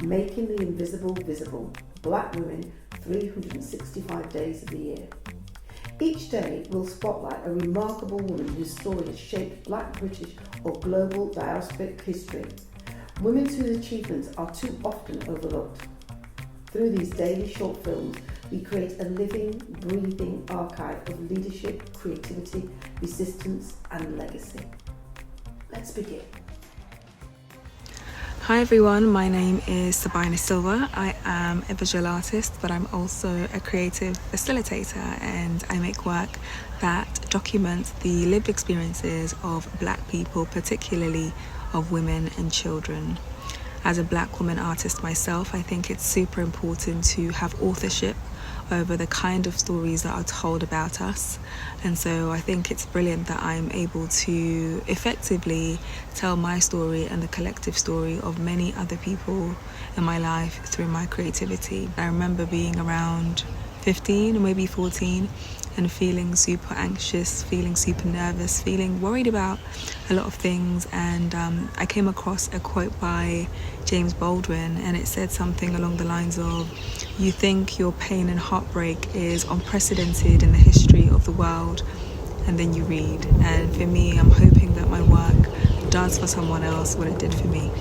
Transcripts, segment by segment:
Making the Invisible Visible, Black Women 365 Days of the Year. Each day will spotlight a remarkable woman whose story has shaped Black, British or global diasporic history. Women whose achievements are too often overlooked. Through these daily short films, we create a living, breathing archive of leadership, creativity, resistance and legacy. Let's begin. Hi everyone, my name is Sabina Silver. I am a visual artist, but I'm also a creative facilitator, and I make work that documents the lived experiences of Black people, particularly of women and children. As a Black woman artist myself, I think it's super important to have authorship over the kind of stories that are told about us, and so I think it's brilliant that I'm able to effectively tell my story and the collective story of many other people in my life through my creativity. I remember being around 15 or maybe 14 and feeling super anxious, feeling super nervous, feeling worried about a lot of things, and I came across a quote by James Baldwin, and it said something along the lines of, "You think your pain and heartbreak is unprecedented in the history of the world, and then you read." And for me, I'm hoping that my work does for someone else what it did for me.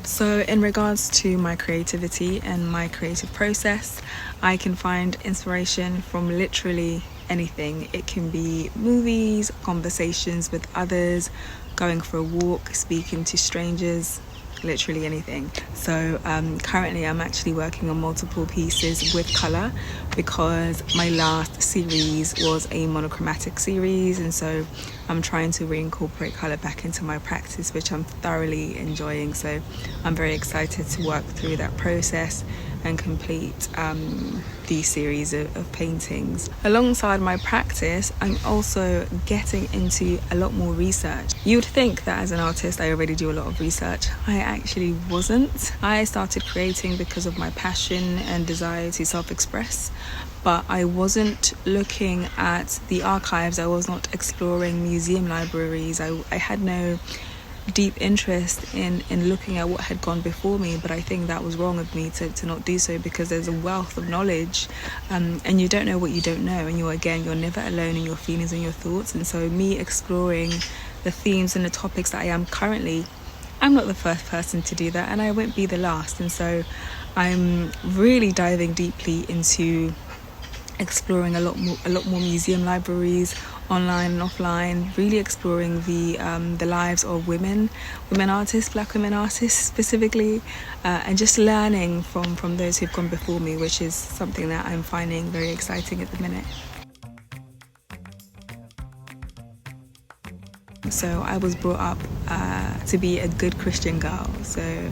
So in regards to my creativity and my creative process, I can find inspiration from literally anything. It can be movies, conversations with others, going for a walk, speaking to strangers, literally anything. So currently I'm actually working on multiple pieces with colour, because my last series was a monochromatic series, and so I'm trying to reincorporate colour back into my practice, which I'm thoroughly enjoying. So I'm very excited to work through that process and complete these series of paintings. Alongside my practice, I'm also getting into a lot more research. You would think that as an artist I already do a lot of research. I actually wasn't. I started creating because of my passion and desire to self-express, but I wasn't looking at the archives. I was not exploring museum libraries. I had no deep interest in looking at what had gone before me, but I think that was wrong of me to not do so, because there's a wealth of knowledge, and you don't know what you don't know, and you're never alone in your feelings and your thoughts. And so me exploring the themes and the topics that I am currently, I'm not the first person to do that, and I won't be the last. And so I'm really diving deeply into exploring a lot more museum libraries, online and offline, really exploring the lives of women artists, Black women artists specifically, and just learning from those who've gone before me, which is something that I'm finding very exciting at the minute. So I was brought up to be a good Christian girl. So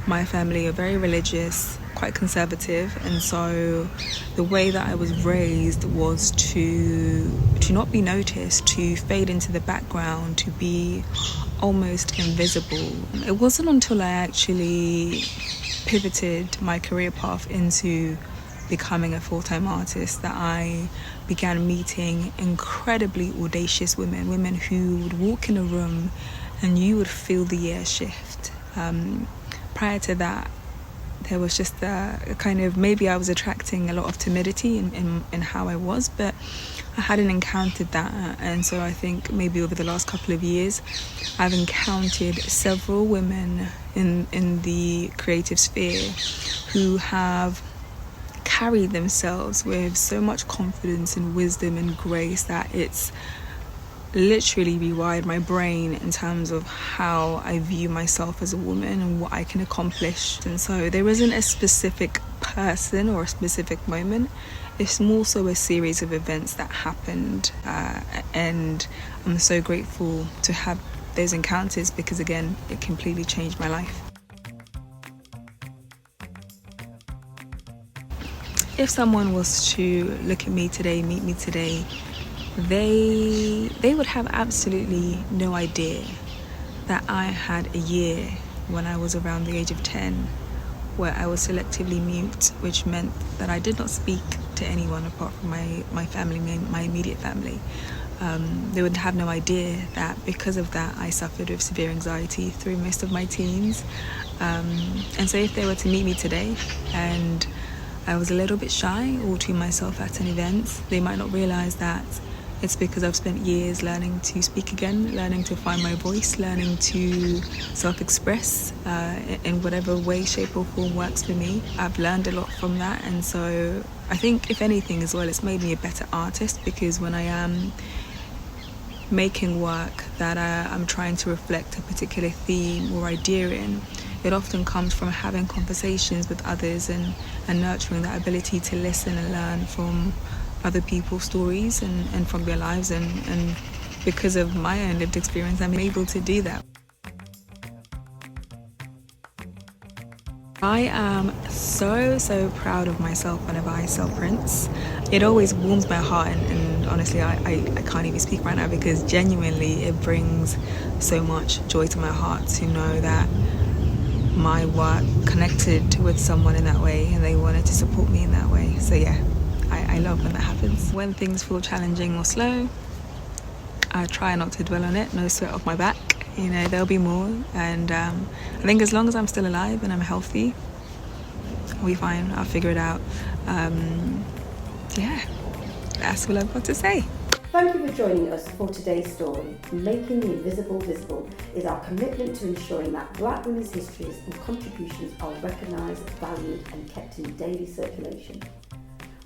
my family are very religious, quite conservative, and so the way that I was raised was to not be noticed, to fade into the background, to be almost invisible. It wasn't until I actually pivoted my career path into becoming a full-time artist that I began meeting incredibly audacious women who would walk in a room and you would feel the air shift. Prior to that, there was just a kind of, maybe I was attracting a lot of timidity in how I was, but I hadn't encountered that. And so I think maybe over the last couple of years, I've encountered several women in the creative sphere who have carried themselves with so much confidence and wisdom and grace that it's literally rewired my brain in terms of how I view myself as a woman and what I can accomplish. And so there isn't a specific person or a specific moment. It's more so a series of events that happened, and I'm so grateful to have those encounters, because again, it completely changed my life. If someone was to look at me today, meet me today, they would have absolutely no idea that I had a year when I was around the age of 10 where I was selectively mute, which meant that I did not speak to anyone apart from my family, my immediate family. they would have no idea that because of that I suffered with severe anxiety through most of my teens. And so if they were to meet me today and I was a little bit shy all to myself at an event, they might not realise that it's because I've spent years learning to speak again, learning to find my voice, learning to self-express in whatever way, shape or form works for me. I've learned a lot from that, and so I think if anything as well, it's made me a better artist, because when I am making work that I'm trying to reflect a particular theme or idea in, it often comes from having conversations with others and nurturing that ability to listen and learn from other people's stories and from their lives, and because of my own lived experience, I'm able to do that. I am so proud of myself whenever I sell prints. It always warms my heart, and honestly I can't even speak right now, because genuinely it brings so much joy to my heart to know that my work connected with someone in that way and they wanted to support me in that way. So yeah, I love when that happens. When things feel challenging or slow, I try not to dwell on it, no sweat off my back. You know, there'll be more, and I think as long as I'm still alive and I'm healthy, I'll be fine, I'll figure it out. Yeah, that's all I've got to say. Thank you for joining us for today's story. Making the Invisible Visible is our commitment to ensuring that Black women's histories and contributions are recognised, valued and kept in daily circulation.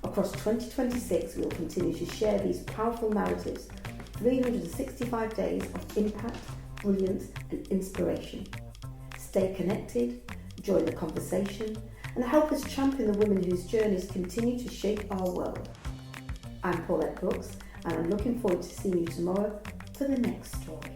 Across 2026, we will continue to share these powerful narratives, 365 days of impact, brilliance and inspiration. Stay connected, join the conversation and help us champion the women whose journeys continue to shape our world. I'm Paulette Brooks, and I'm looking forward to seeing you tomorrow for the next story.